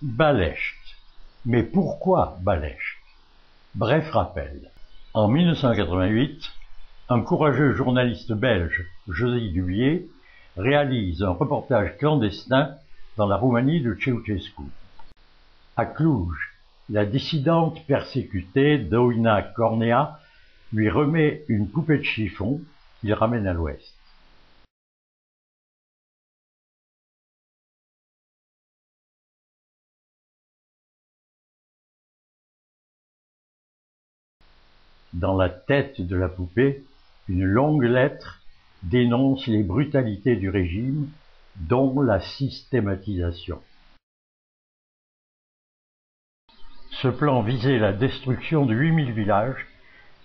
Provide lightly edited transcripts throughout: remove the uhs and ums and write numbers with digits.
Balecht. Mais pourquoi Balecht? Bref rappel. En 1988, un courageux journaliste belge, José Dubié, réalise un reportage clandestin dans la Roumanie de Ceausescu. À Cluj, la dissidente persécutée Doina Cornea lui remet une poupée de chiffon qu'il ramène à l'ouest. Dans la tête de la poupée, une longue lettre dénonce les brutalités du régime, dont la systématisation. Ce plan visait la destruction de 8000 villages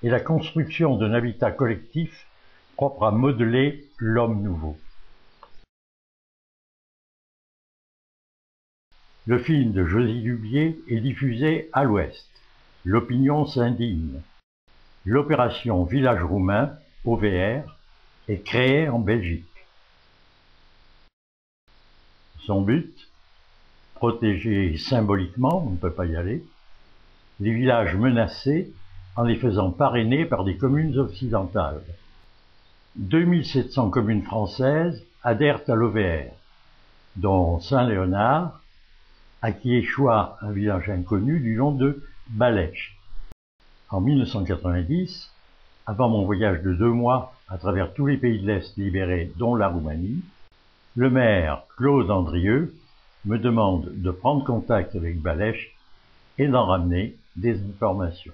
et la construction d'un habitat collectif propre à modeler l'homme nouveau. Le film de José Dubié est diffusé à l'Ouest. L'opinion s'indigne. L'opération Village roumain, OVR, est créée en Belgique. Son but, protéger symboliquement, on ne peut pas y aller, les villages menacés en les faisant parrainer par des communes occidentales. 2700 communes françaises adhèrent à l'OVR, dont Saint-Léonard, à qui échoua un village inconnu du nom de Balecht. En 1990, avant mon voyage de 2 mois à travers tous les pays de l'Est libérés, dont la Roumanie, le maire Claude Andrieux me demande de prendre contact avec Balecht et d'en ramener des informations.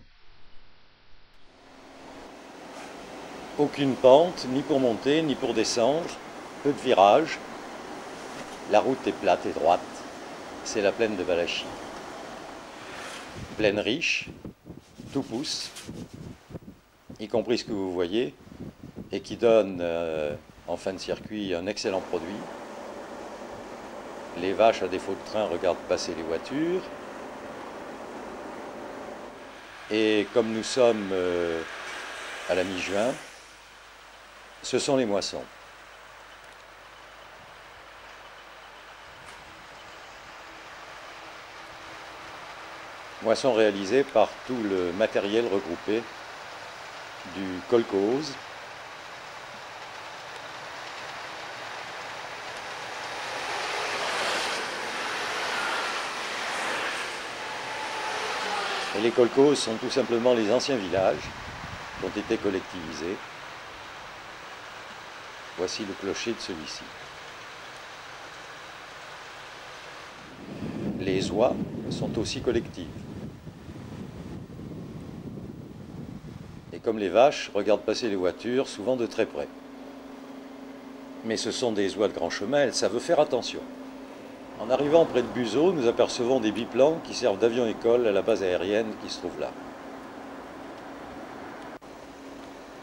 Aucune pente, ni pour monter, ni pour descendre, peu de virages. La route est plate et droite. C'est la plaine de Valachie. Plaine riche, tout pousse, y compris ce que vous voyez, et qui donne en fin de circuit un excellent produit. Les vaches, à défaut de train, regardent passer les voitures. Et comme nous sommes à la mi-juin, ce sont les moissons. Moissons réalisées par tout le matériel regroupé du kolkhoz, et les kolkhozes sont tout simplement les anciens villages qui ont été collectivisés. Voici le clocher de celui-ci. Les oies sont aussi collectives. Et comme les vaches, regardent passer les voitures, souvent de très près. Mais ce sont des oies de grand chemin, elles savent faire attention. En arrivant près de Buzău, nous apercevons des biplans qui servent d'avion-école à la base aérienne qui se trouve là.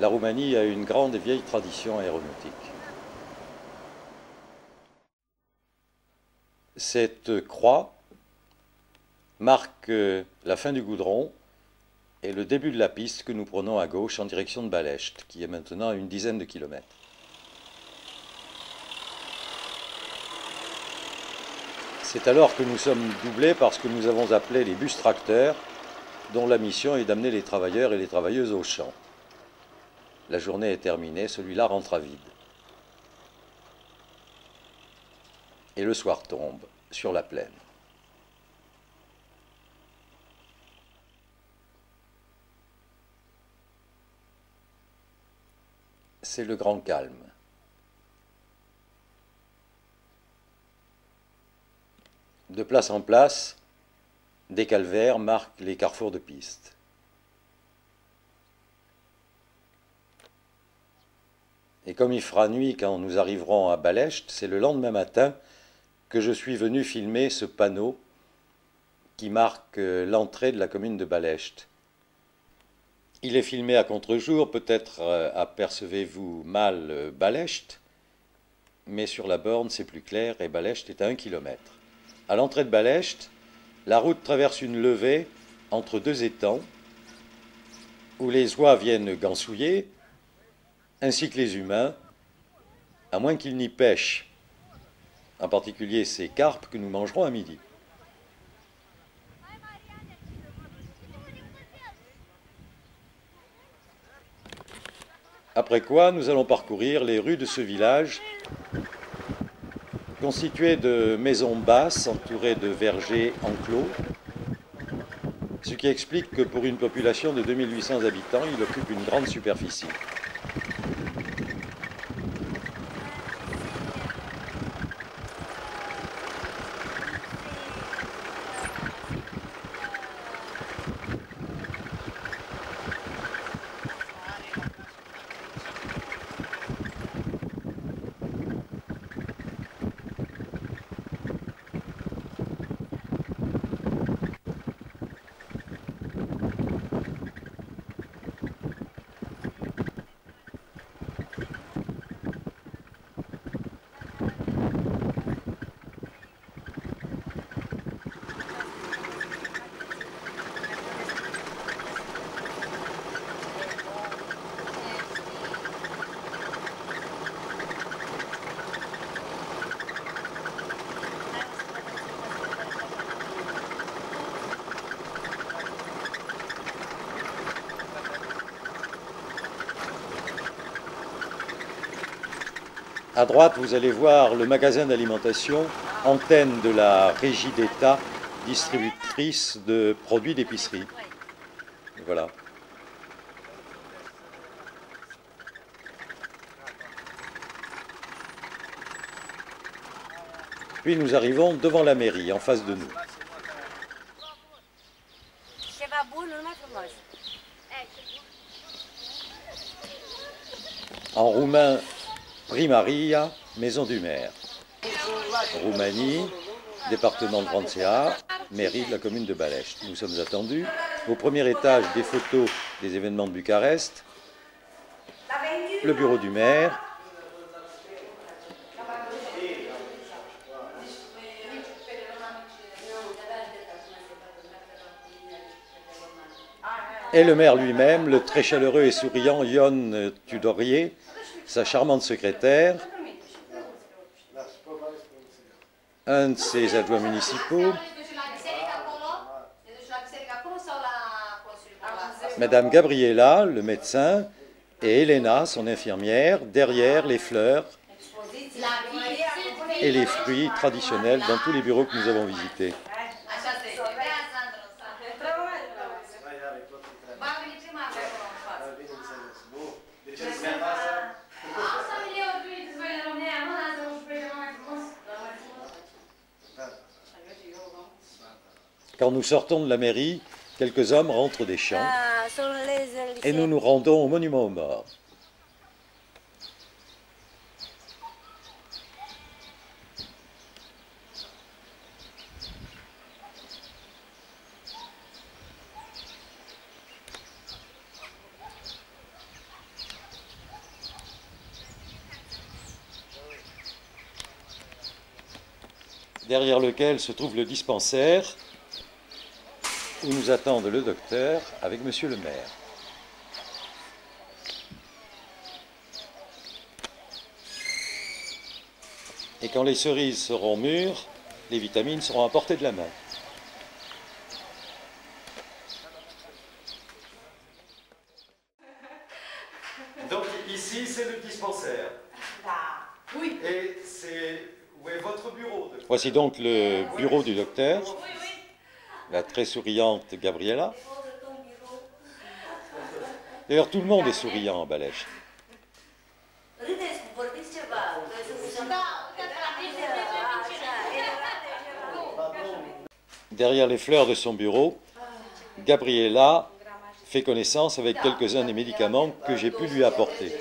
La Roumanie a une grande et vieille tradition aéronautique. Cette croix marque la fin du goudron et le début de la piste que nous prenons à gauche en direction de Balecht, qui est maintenant à une dizaine de kilomètres. C'est alors que nous sommes doublés parce que nous avons appelé les bus tracteurs, dont la mission est d'amener les travailleurs et les travailleuses au champ. La journée est terminée, celui-là rentre à vide. Et le soir tombe sur la plaine. C'est le grand calme. De place en place, des calvaires marquent les carrefours de piste. Et comme il fera nuit quand nous arriverons à Balecht, c'est le lendemain matin que je suis venu filmer ce panneau qui marque l'entrée de la commune de Balecht. Il est filmé à contre-jour, peut-être apercevez-vous mal Balecht, mais sur la borne c'est plus clair et Balecht est à 1 kilomètre. À l'entrée de Balecht, la route traverse une levée entre 2 étangs où les oies viennent gansouiller, ainsi que les humains, à moins qu'ils n'y pêchent, en particulier ces carpes que nous mangerons à midi. Après quoi, nous allons parcourir les rues de ce village, constitué de maisons basses entourées de vergers enclos, ce qui explique que pour une population de 2800 habitants, il occupe une grande superficie. À droite, vous allez voir le magasin d'alimentation, antenne de la Régie d'État, distributrice de produits d'épicerie. Voilà. Puis nous arrivons devant la mairie, en face de nous. En roumain, Primaria, maison du maire. Roumanie, département de Vrancea, mairie de la commune de Balești. Nous sommes attendus. Au premier étage, des photos des événements de Bucarest, le bureau du maire, et le maire lui-même, le très chaleureux et souriant Ion Tudorier, sa charmante secrétaire, un de ses adjoints municipaux, Madame Gabriela, le médecin, et Elena, son infirmière, derrière les fleurs et les fruits traditionnels dans tous les bureaux que nous avons visités. Quand nous sortons de la mairie, quelques hommes rentrent des champs et nous nous rendons au monument aux morts. Derrière lequel se trouve le dispensaire, où nous attendent le docteur avec monsieur le maire. Et quand les cerises seront mûres, les vitamines seront à portée de la main. Donc ici c'est le dispensaire. Oui. Et où est votre bureau? Voici donc le bureau du docteur. La très souriante Gabriela. D'ailleurs, tout le monde est souriant en Balești. Derrière les fleurs de son bureau, Gabriela fait connaissance avec quelques-uns des médicaments que j'ai pu lui apporter.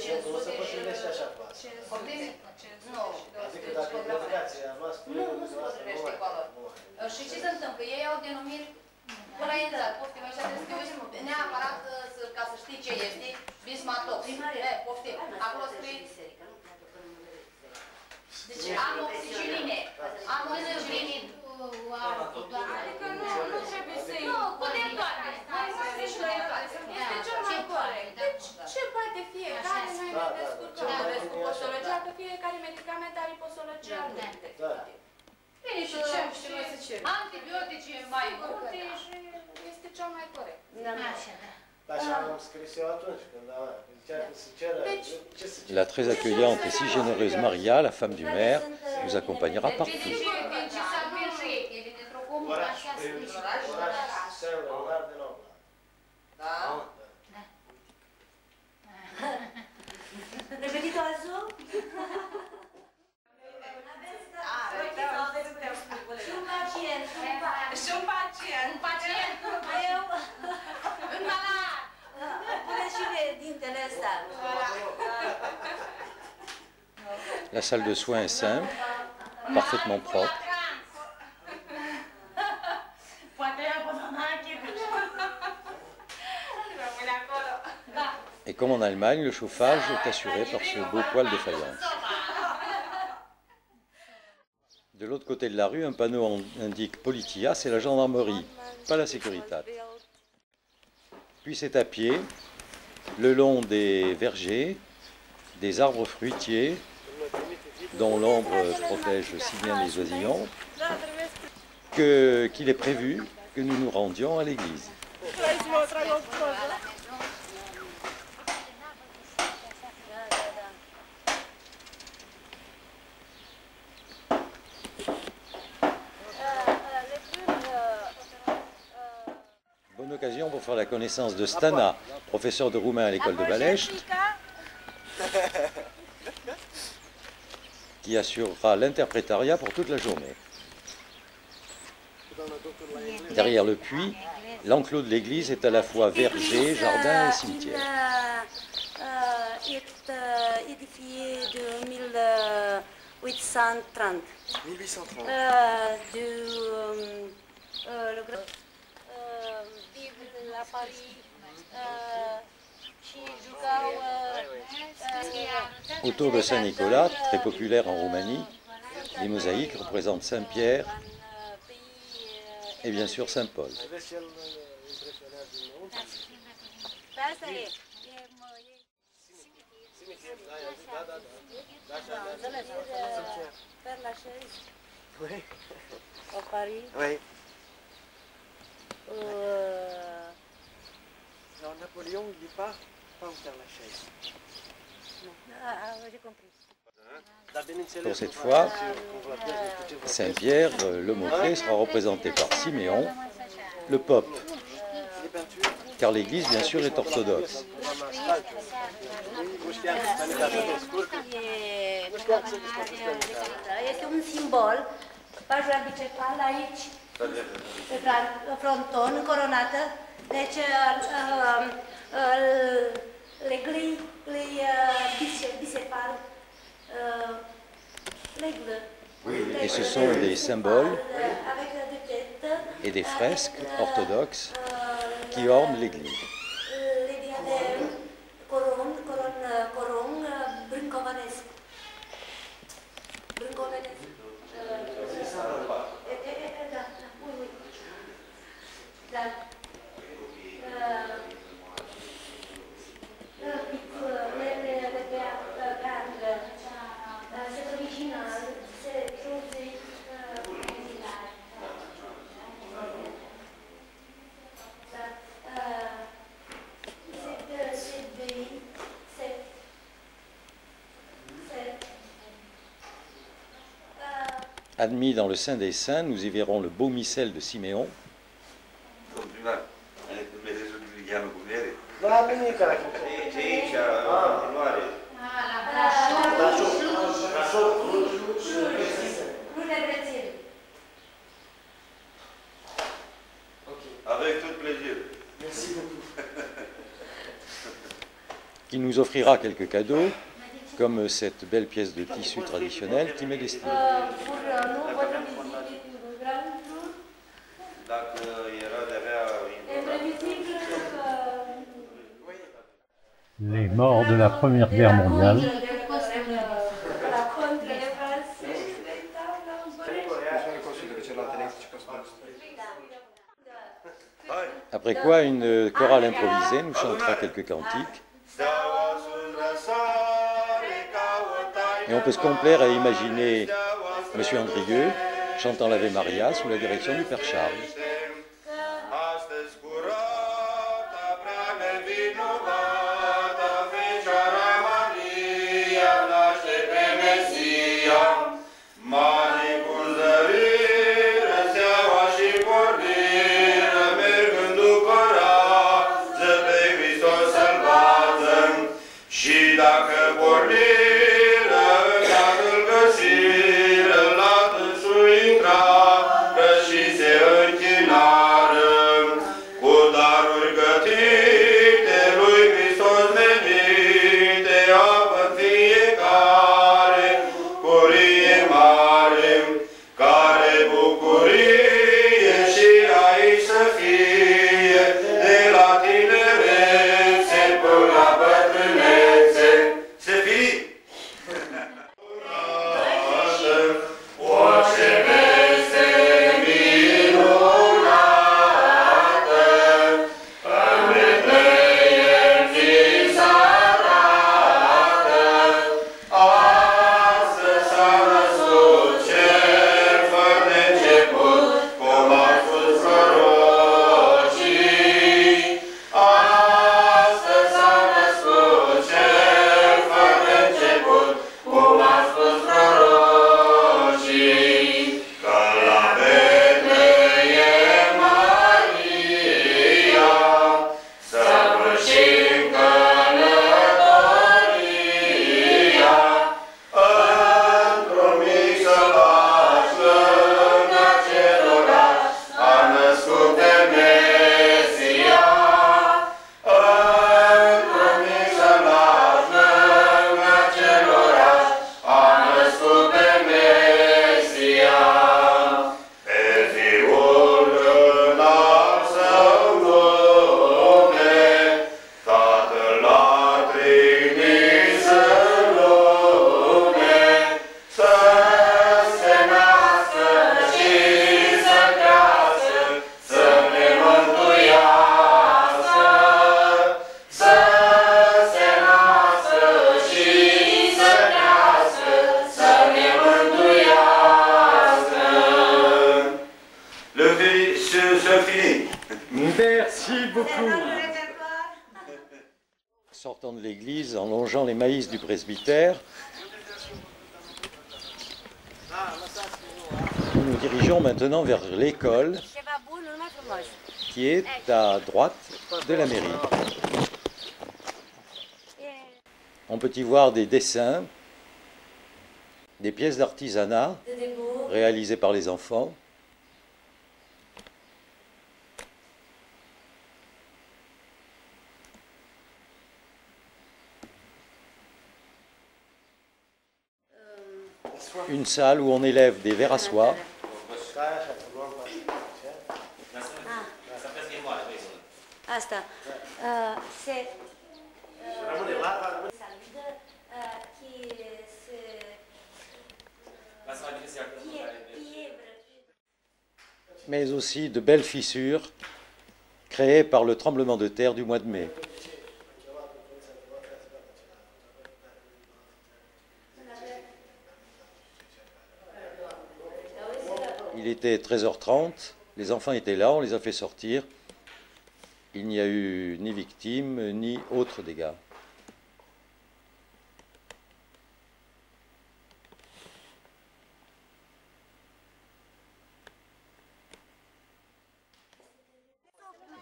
Antibiotice mai multe și este cea mai corect. La très accueillante et si généreuse Maria, la femme du maire, nous accompagnera partout. La salle de soins est simple, parfaitement propre. Et comme en Allemagne, le chauffage est assuré par ce beau poêle de faïence. De l'autre côté de la rue, un panneau indique Politia, c'est la gendarmerie, pas la Securitate. Puis c'est à pied, le long des vergers, des arbres fruitiers, dont l'ombre protège si bien les oisillons, qu'il est prévu que nous nous rendions à l'église. Bonne occasion pour faire la connaissance de Stana, professeur de roumain à l'école de Balești, qui assurera l'interprétariat pour toute la journée. Derrière le puits, l'enclos de l'église est à la fois verger, jardin et cimetière. Il est édifié de 1830. 1830. La Paris, Autour de Saint-Nicolas, très populaire en Roumanie, les mosaïques représentent Saint-Pierre et bien sûr Saint-Paul. Oui. Au Paris. Oui. Alors Napoléon, il dit pas où faire la chaise. J'ai compris. Pour cette fois, Saint-Pierre, le mot-clé, sera représenté par Siméon, le pope, car l'église, bien sûr, est orthodoxe. Este un simbol, pajura bicepală aici, pe fronton, coronată, deci l'aigle bicépal, l'aigle. Et ce sont des symboles et des fresques orthodoxes qui ornent l'église. Les diadèmes, couronne, brâncovanesc. Admis dans le Saint des Saints, nous y verrons le beau missel de Siméon, Avec tout plaisir. Merci beaucoup. qui nous offrira quelques cadeaux, comme cette belle pièce de tissu traditionnelle qui m'est destinée. Les morts de la Première Guerre mondiale Après quoi, une chorale improvisée nous chantera quelques cantiques. Et on peut se complaire à imaginer M. Andrieux chantant l'Ave Maria sous la direction du Père Charles. Sortant de l'église, en longeant les maïs du presbytère, nous nous dirigeons maintenant vers l'école qui est à droite de la mairie. On peut y voir des dessins, des pièces d'artisanat réalisées par les enfants. Une salle où on élève des vers à soie. Asta se Mais aussi de belles fissures créées par le tremblement de terre du mois de mai. Il était 13h30, les enfants étaient là, on les a fait sortir. Il n'y a eu ni victimes, ni autres dégâts.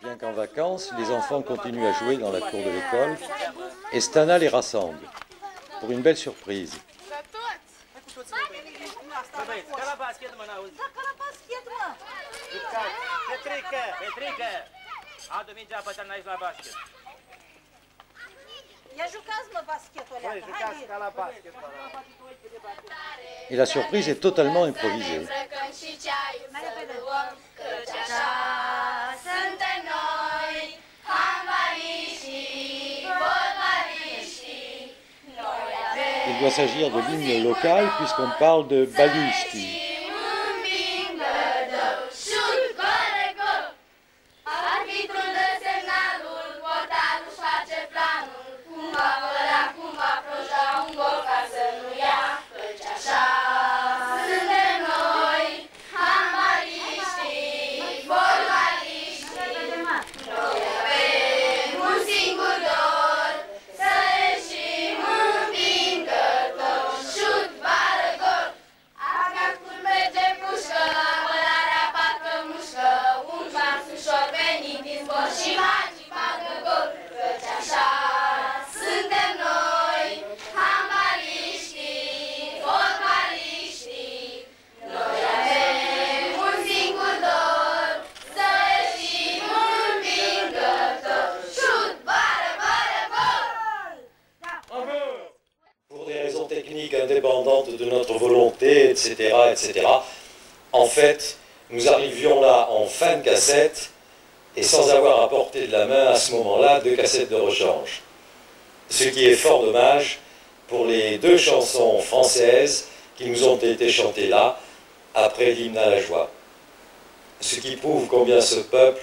Bien qu'en vacances, les enfants continuent à jouer dans la cour de l'école et Stana les rassemble pour une belle surprise. Adu mingea pe teren aici la basket. Ia jucați-mă basketul ăla. Hai, jucați ca la basket. Et la surprise est totalement improvisée. Il doit s'agir de l'hymne local puisqu'on parle de Baluști. Indépendante de notre volonté, etc., etc. En fait, nous arrivions là en fin de cassette et sans avoir à porter de la main à ce moment-là de cassette de rechange. Ce qui est fort dommage pour les deux chansons françaises qui nous ont été chantées là, après l'hymne à la joie. Ce qui prouve combien ce peuple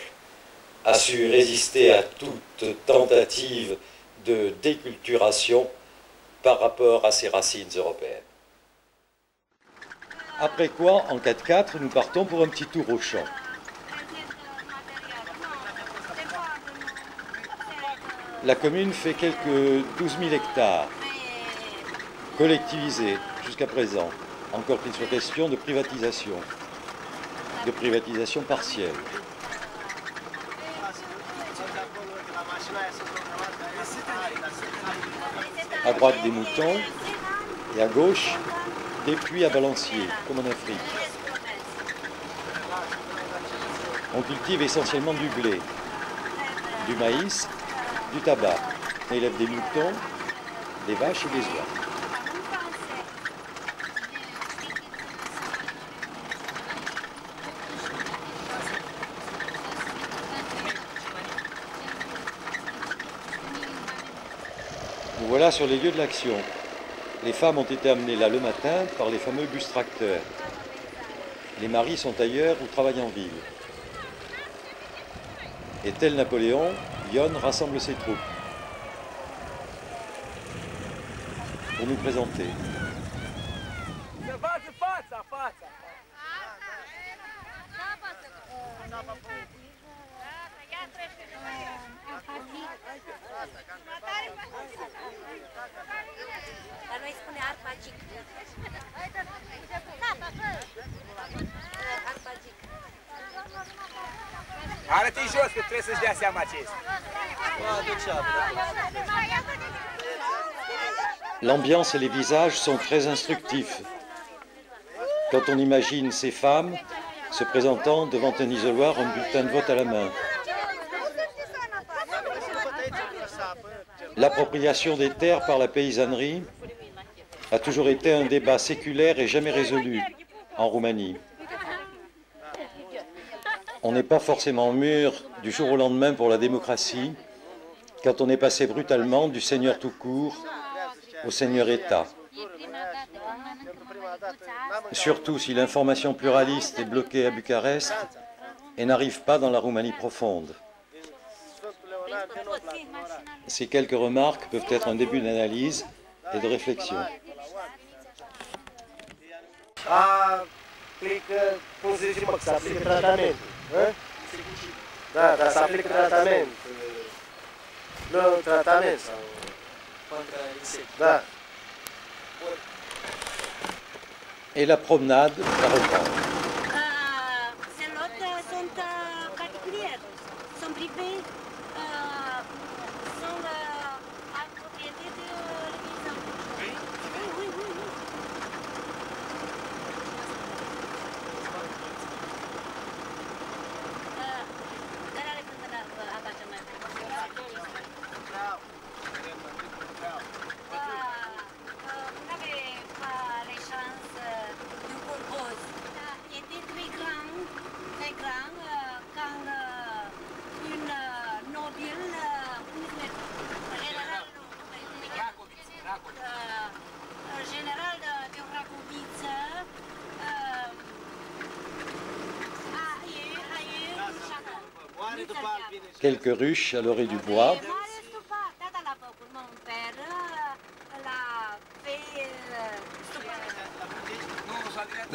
a su résister à toute tentative de déculturation par rapport à ses racines européennes. Après quoi, en 4x4, nous partons pour un petit tour au champ. La commune fait quelques 12 000 hectares, collectivisés jusqu'à présent, encore qu'il soit question de privatisation partielle. À droite des moutons et à gauche des puits à balancier, comme en Afrique. On cultive essentiellement du blé, du maïs, du tabac. On élève des moutons, des vaches et des oies. Nous voilà sur les lieux de l'action. Les femmes ont été amenées là le matin par les fameux bus tracteurs. Les maris sont ailleurs ou travaillent en ville. Et tel Napoléon, Yon rassemble ses troupes pour nous présenter. Dar noi spune arpagic. Arpagic. Arătă-i jos, că trebuie să-și dea seama ce este. L'ambiance et les visages sont très instructifs. Quand on imagine ces femmes se présentant devant un isoloir, un bulletin de vote à la main. L'appropriation des terres par la paysannerie a toujours été un débat séculaire et jamais résolu en Roumanie. On n'est pas forcément mûr du jour au lendemain pour la démocratie quand on est passé brutalement du seigneur tout court au seigneur État. Surtout si l'information pluraliste est bloquée à Bucarest et n'arrive pas dans la Roumanie profonde. Ces quelques remarques peuvent être un début d'analyse et de réflexion. Aplică, cum se zice, mă, că se aplică tratamentul. Da, dar se aplică tratament. Nu tratament sau... Contra insectes. Da. Et la promenade la reprend. Ces lots sont particuliers, sont privés, sont en propriété de l'Église. Oui, oui, oui. Dar are când abace mai vous n'avez pas les chances de compose. Il était très grand quand une nobile, général de Rakovice, a eu un château. Quelques ruches à l'orée du bois. Mon père l'a fait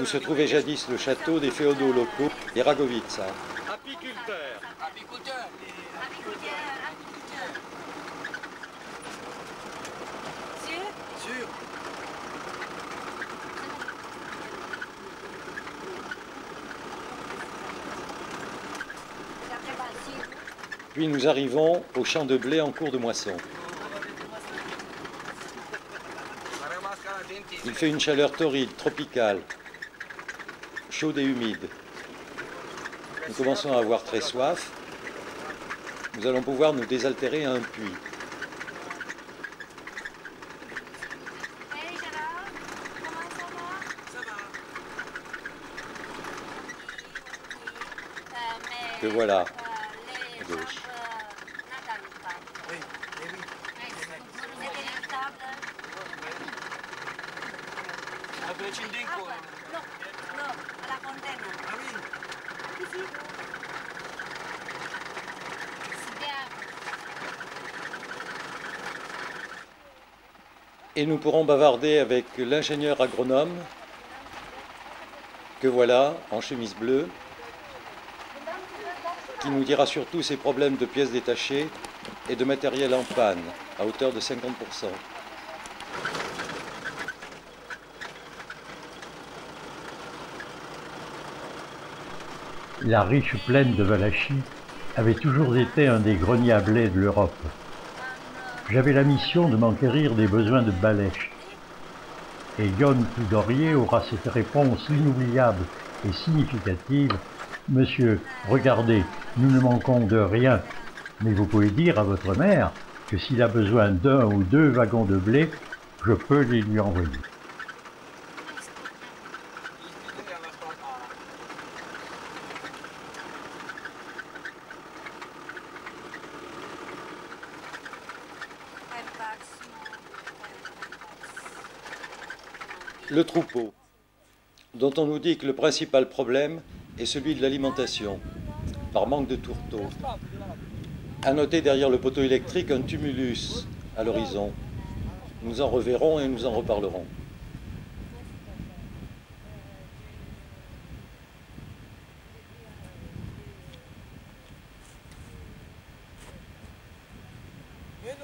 Où se trouvait jadis le château des féodaux locaux, les Ragovica. Apiculteur. Apiculteur. Sûr? Puis nous arrivons au champ de blé en cours de moisson. Il fait une chaleur torride, tropicale, chaude et humide. Nous commençons à avoir très soif. Nous allons pouvoir nous désaltérer à un puits. Hey Gérard, comment ça va? Ça va. Que voilà, à Les gauche. jambes n'attendent pas. Oui, eh oui. Vous êtes irritable? La vicino dincolo. No, à la fontaine. Ah oui. Ici. C'est bien. Et nous pourrons bavarder avec l'ingénieur agronome, que voilà, en chemise bleue, qui nous dira surtout ses problèmes de pièces détachées et de matériel en panne, à hauteur de 50%. La riche plaine de Valachie avait toujours été un des greniers à blé de l'Europe. J'avais la mission de m'enquérir des besoins de Balech. Et Yon Poudorier aura cette réponse inoubliable et significative. Monsieur, regardez, nous ne manquons de rien, mais vous pouvez dire à votre mère que s'il a besoin d'un ou deux wagons de blé, je peux les lui envoyer. Le troupeau, dont on nous dit que le principal problème est celui de l'alimentation, par manque de tourteaux. À noter derrière le poteau électrique un tumulus à l'horizon. Nous en reverrons et nous en reparlerons. Mais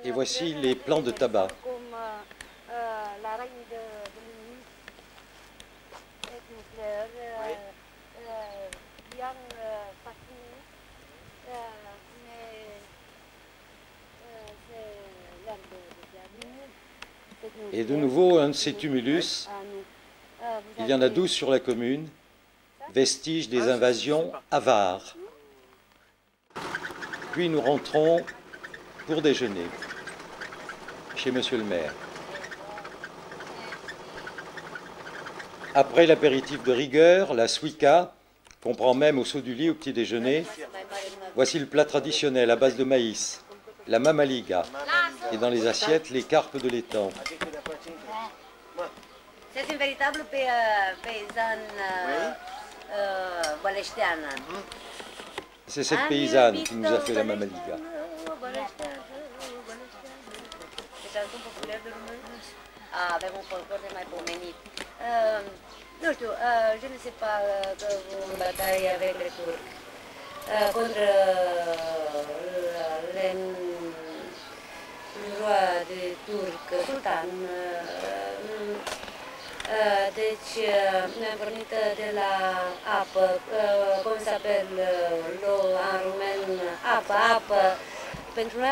Et voici les plants de tabac. La reine de Louis est une fleur bien fascinée, mais c'est l'herbe de jardin. Et de nouveau, un de ces tumulus, il y en a 12 sur la commune, vestiges des invasions avares. Puis nous rentrons pour déjeuner chez Monsieur le maire. Après l'apéritif de rigueur, la suika, qu'on prend même au saut du lit au petit déjeuner, voici le plat traditionnel à base de maïs, la mamaliga, et dans les assiettes, les carpes de l'étang. C'est une véritable paysanne baleșteană. C'est cette paysanne qui nous a fait la mamaliga. Avem un folclor nemaipomenit. Nu știu, je ne sais pas că vom bataille avec les Turcs contre le roi de turc, sultan. Deci, noi am pornit de la apă, cum se appelle l'eau en roumain, apă.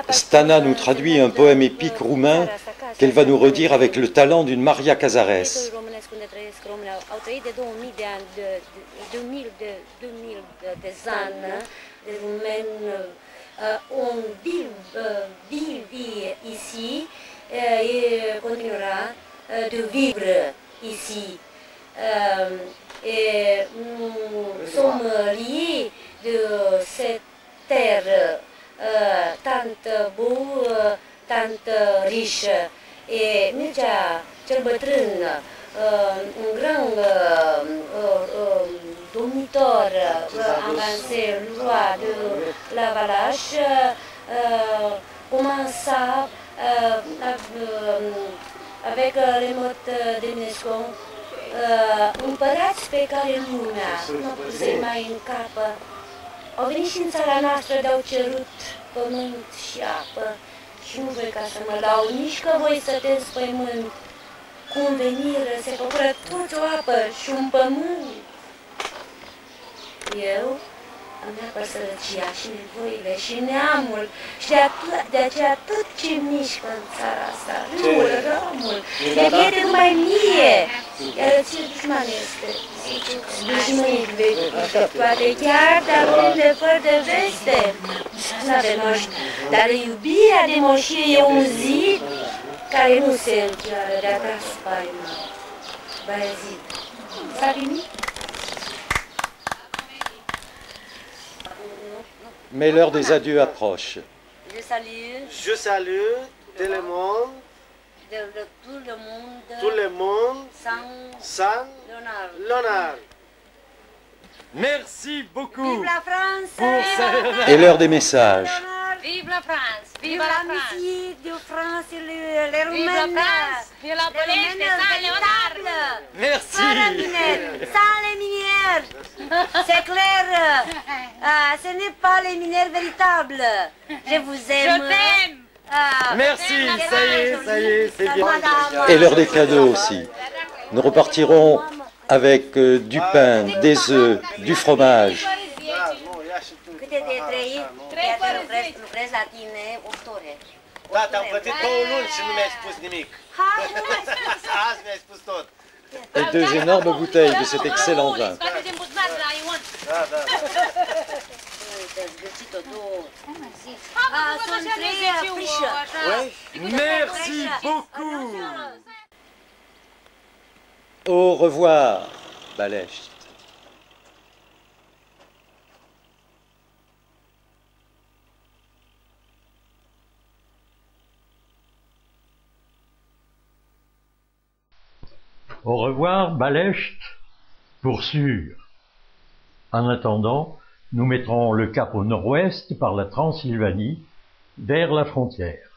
Stana nous traduit un poème épique roumain qu'elle va nous redire avec le talent d'une Maria Cazares. Au trăit de 2000 de ani, de 2000 de ani, de roumaini on vit ici et continuera de vivre ici. Et nous sommes liés de cette terre tant beau, tant riche. Et Mircea cel bătrân, un grand domnitor avancé, roi de la Valache, commença avec les mots d'UNESCO, împărați pe care lumea nu puse mai în capă, au venit și în țara noastră de-au cerut pământ și apă. Și nu voi ca să mă laud, nici că voi stăteți pământ. Cum veniră, se făcură toți o apă și un pământ. Eu îmi apăr sărăcia și nevoile și neamul și de aceea tot ce mișcă în țara asta, râul, râmul, ne pierde numai mie. Iar ție dușman este, dușmânii toate chiar darurile fără de veste. N-avem noștri, dar iubirea de moșie e un zid care nu se închioară de-a ta spaima. Bayezid, s-a primit? Mais l'heure des adieux approche. Je salue Je salue tout le monde, tout le monde sans sans l'honneur. Merci beaucoup. Vive la France! Et l'heure des messages. Vive la France! Vive Vive la France! l'amitié de France et les Vive la Roumaines! France! Vive la Pologne! Sans Léonard! Merci. Fără mineri, sans les mineurs! C'est clair! Ce n'est pas les mineurs véritables! Je vous Je aime! t'aime! Merci, ça y est, c'est bien. Et l'heure des cadeaux aussi. Nous repartirons avec du pain, des œufs, du fromage. Câte de trei? Iar lucrez la tine 8 ore. Da, te-am plătit 2 luni și nu mi-ai spus nimic. Hai, nu mai spus! Azi mi-ai spus tot. Et deux énormes bouteilles de cet excellent vin. Scoate din buzunar la Ion! Da, da. Te-ați găsit-o două. Sunt Sunt trei frișă. Merci beaucoup. Au revoir, Balești. Au revoir, Balești, pour sûr. En attendant, nous mettrons le cap au nord-ouest par la Transylvanie vers la frontière.